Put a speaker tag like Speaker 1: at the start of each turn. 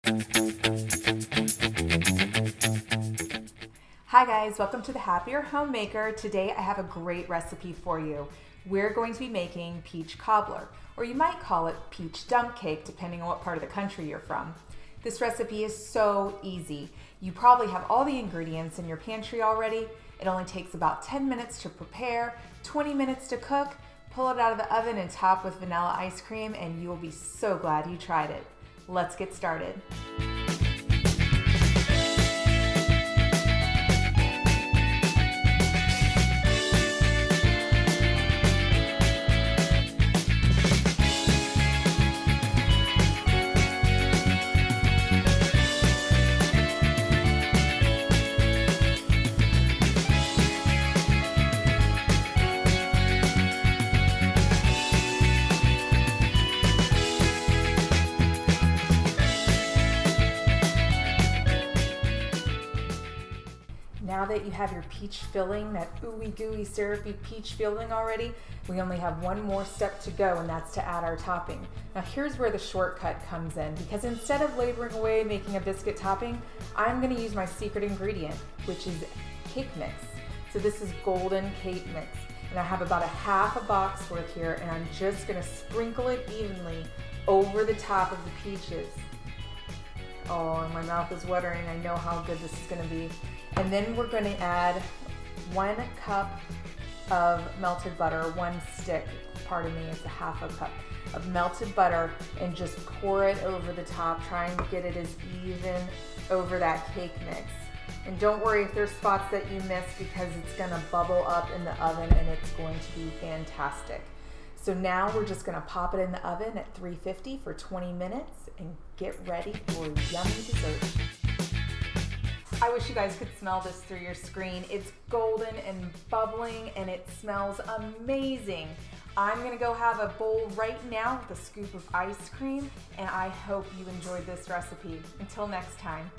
Speaker 1: Hi guys, welcome to the Happier Homemaker. Today I have a great recipe for you. We're going to be making peach cobbler, or you might call it peach dump cake depending on what part of the country you're from. This recipe is so easy. You probably have all the ingredients in your pantry already. It only takes about 10 minutes to prepare, 20 minutes to cook. Pull it out of the oven and top with vanilla ice cream and you will be so glad you tried it. Let's get started. Now that you have your peach filling, that ooey gooey syrupy peach filling already, we only have one more step to go, and that's to add our topping. Now here's where the shortcut comes in, because instead of laboring away making a biscuit topping, I'm going to use my secret ingredient, which is cake mix. So this is golden cake mix, and I have about a half a box worth here, and I'm just going to sprinkle it evenly over the top of the peaches. Oh, and my mouth is watering. I know how good this is going to be. And then we're going to add 1 cup of melted butter, 1 stick, pardon me, it's a half a cup of melted butter, and just pour it over the top, trying to get it as even over that cake mix. And don't worry if there's spots that you miss, because it's going to bubble up in the oven and it's going to be fantastic. So now we're just going to pop it in the oven at 350 for 20 minutes and get ready for yummy dessert. I wish you guys could smell this through your screen. It's golden and bubbling and it smells amazing. I'm gonna go have a bowl right now with a scoop of ice cream, and I hope you enjoyed this recipe. Until next time.